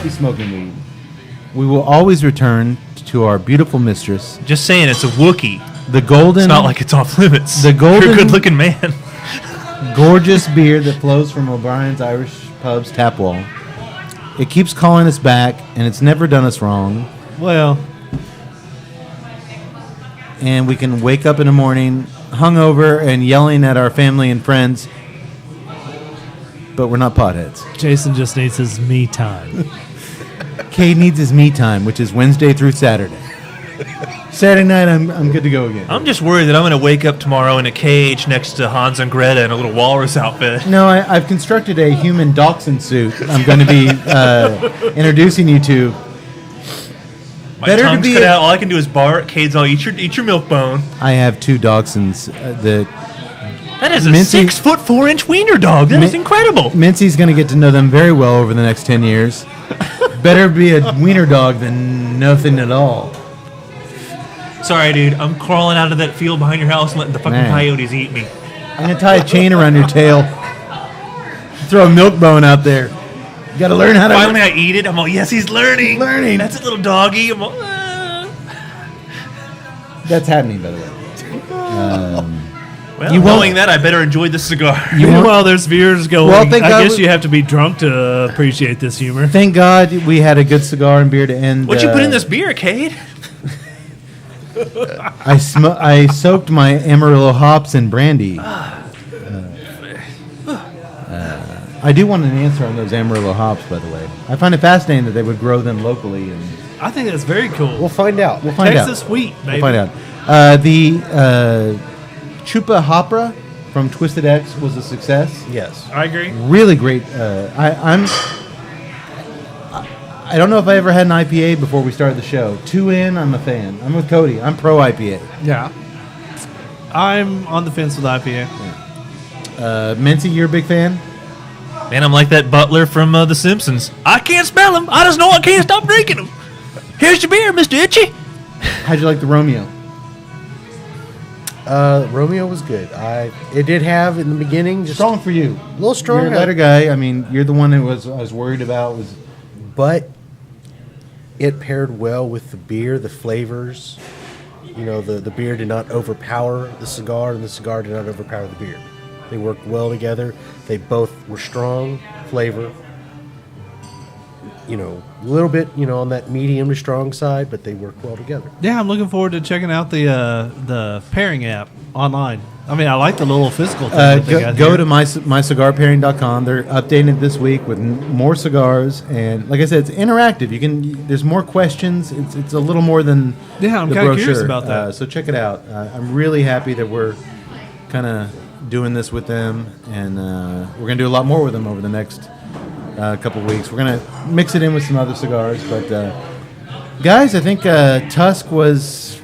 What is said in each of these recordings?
be smoking weed, we will always return to our beautiful mistress. Just saying, it's a Wookiee. The golden. It's not like it's off limits. The golden. You're a good-looking man. Gorgeous beer that flows from O'Brien's Irish Pub's tap wall. It keeps calling us back, and it's never done us wrong. Well, and we can wake up in the morning hungover and yelling at our family and friends, but we're not potheads. Jason just needs his me time. Cade needs his me time, which is Wednesday through Saturday. Saturday night, I'm good to go again. I'm just worried that I'm going to wake up tomorrow in a cage next to Hans and Greta in a little walrus outfit. No, I've constructed a human dachshund suit I'm going to be introducing you to. My tongue's cut out. All I can do is bark. Cade's all, eat your milk bone. I have 2 dachshunds. That is a 6'4" wiener dog. That is incredible. Mincy's going to get to know them very well over the next 10 years. Better be a wiener dog than nothing at all. Sorry, dude. I'm crawling out of that field behind your house and letting the fucking coyotes eat me. I'm going to tie a chain around your tail. Throw a milk bone out there. You got to learn how to... Finally, I eat it. I'm all, yes, he's learning. That's a little doggy. I'm all, That's happening, by the way. Well, knowing that, I better enjoy this cigar. Meanwhile, there's viewers going, well, I guess you have to be drunk to appreciate this humor. Thank God we had a good cigar and beer to end. What'd you put in this beer, Cade? I soaked my Amarillo hops in brandy. I do want an answer on those Amarillo hops, by the way. I find it fascinating that they would grow them locally. And I think that's very cool. We'll find out. Texas wheat, baby. We'll find out. The Chupa Hopra from Twisted X was a success. Yes, I agree. Really great. I don't know if I ever had an IPA before we started the show. 2 in, I'm a fan. I'm with Cody. I'm pro IPA. Yeah. I'm on the fence with IPA. Mincy, you're a big fan? Man, I'm like that butler from The Simpsons. I can't smell him. I just know I can't stop drinking them. Here's your beer, Mr. Itchy. How'd you like the Romeo? Romeo was good. It did have in the beginning just strong for you. A little strong. You're a letter guy. I mean, you're the one who I was worried about but it paired well with the beer, the flavors. You know, the beer did not overpower the cigar, and the cigar did not overpower the beer. They worked well together. They both were strong flavor. You know, a little bit, on that medium to strong side, but they work well together. Yeah, I'm looking forward to checking out the pairing app online. I mean, I like the little physical thing. Go to mycigarpairing.com. They're updating it this week with more cigars, and like I said, it's interactive. There's more questions. It's a little more than I'm kind of curious about that. So check it out. I'm really happy that we're kind of doing this with them, and we're gonna do a lot more with them over the next couple weeks. We're gonna mix it in with some other cigars, but guys, I think Tusk was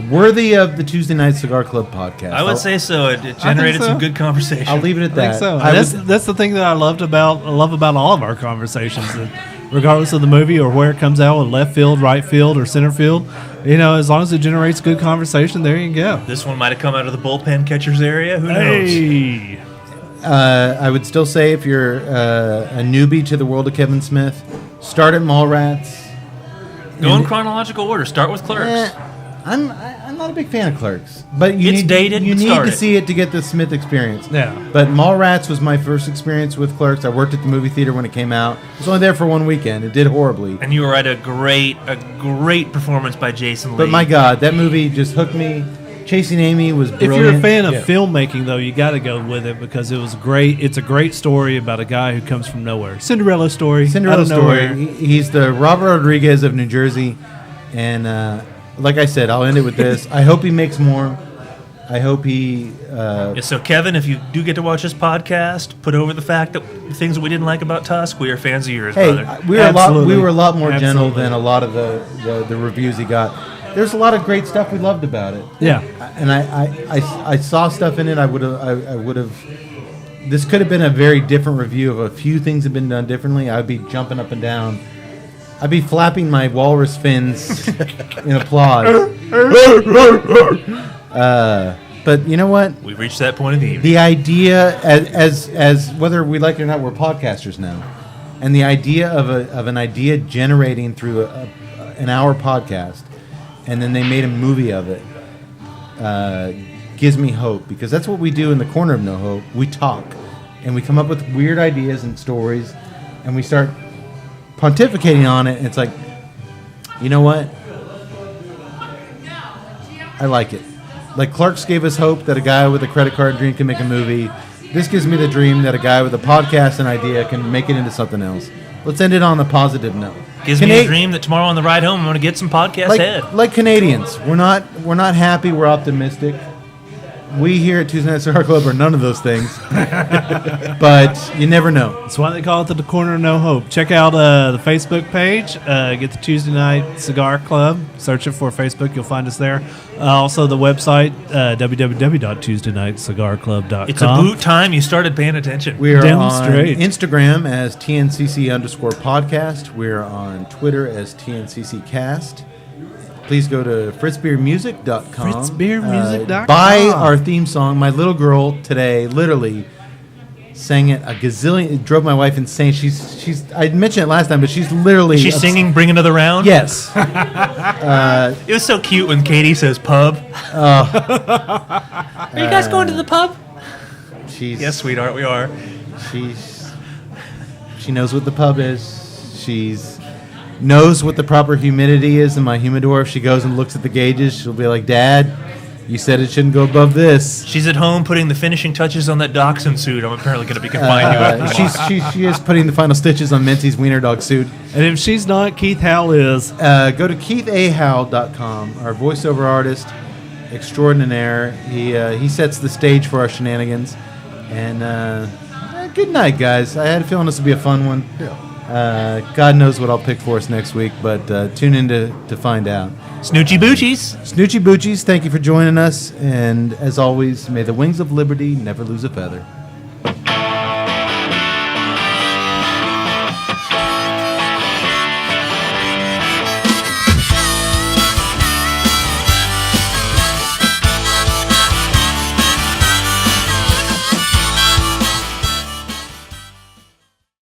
worthy of the Tuesday Night Cigar Club podcast. I would say so. It generated some good conversation. I'll leave it at that. I think so. That's the thing that I love about all of our conversations. That regardless of the movie or where it comes out, with left field, right field, or center field, as long as it generates good conversation, there you go. This one might have come out of the bullpen catchers area. Who knows? Hey. I would still say if you're a newbie to the world of Kevin Smith, start at Mallrats. Go in chronological order. Start with Clerks. I'm not a big fan of Clerks, but you need to see it to get the Smith experience. Yeah. But Mallrats was my first experience with Clerks. I worked at the movie theater when it came out. I was only there for one weekend. It did horribly. And you were at a great performance by Jason Lee. But my God, that movie just hooked me. Chasing Amy was brilliant. If you're a fan of filmmaking, though, you got to go with it because it was great. It's a great story about a guy who comes from nowhere. Cinderella story. He's the Robert Rodriguez of New Jersey, and like I said, I'll end it with this. I hope he makes more. I hope he... So, Kevin, if you do get to watch this podcast, put over the fact that the things that we didn't like about Tusk, we are fans of yours, brother. We were a lot more gentle than a lot of the reviews he got. There's a lot of great stuff we loved about it. Yeah. And I saw stuff in it. I would have... This could have been a very different review of a few things that have been done differently. I'd be jumping up and down. I'd be flapping my walrus fins in applause. But you know what? We've reached that point of the evening. The idea, as whether we like it or not, we're podcasters now. And the idea of an idea generating through an hour podcast, and then they made a movie of it, gives me hope, because that's what we do in the Corner of No Hope. We talk, and we come up with weird ideas and stories, and we start pontificating on it, and it's like, you know what? I like it. Like Clark's gave us hope that a guy with a credit card dream can make a movie. This gives me the dream that a guy with a podcast and idea can make it into something else. Let's end it on a positive note. Gives me a dream that tomorrow on the ride home I'm going to get some podcast head. Like Canadians, we're not happy. We're optimistic. We here at Tuesday Night Cigar Club are none of those things, but you never know. That's why they call it the Corner of No Hope. Check out the Facebook page. Get the Tuesday Night Cigar Club. Search it for Facebook. You'll find us there. Also, the website, www.tuesdaynightcigarclub.com. It's a boot time. You started paying attention. We are Damn on straight. Instagram as TNCC_podcast. We're on Twitter as TNCCcast. Please go to fritzbeermusic.com. Fritzbeermusic.com. Buy our theme song. My little girl today literally sang it a gazillion. It drove my wife insane. She's. I mentioned it last time, but she's literally. She's singing "Bring Another Round." Yes. It was so cute when Katie says "pub." Are you guys going to the pub? Yes, sweetheart, we are. She knows what the pub is. She's knows what the proper humidity is in my humidor. If she goes and looks at the gauges, she'll be like, "Dad, you said it shouldn't go above this." She's at home putting the finishing touches on that dachshund suit. I'm apparently going to be confined to it. She is putting the final stitches on Minty's wiener dog suit. And if she's not, Keith Howell is. Go to keithahowell.com, our voiceover artist extraordinaire. He sets the stage for our shenanigans. And good night, guys. I had a feeling this would be a fun one. God knows what I'll pick for us next week, but tune in to find out. Snoochie Boochies. Snoochie Boochies, thank you for joining us. And as always, may the wings of liberty never lose a feather.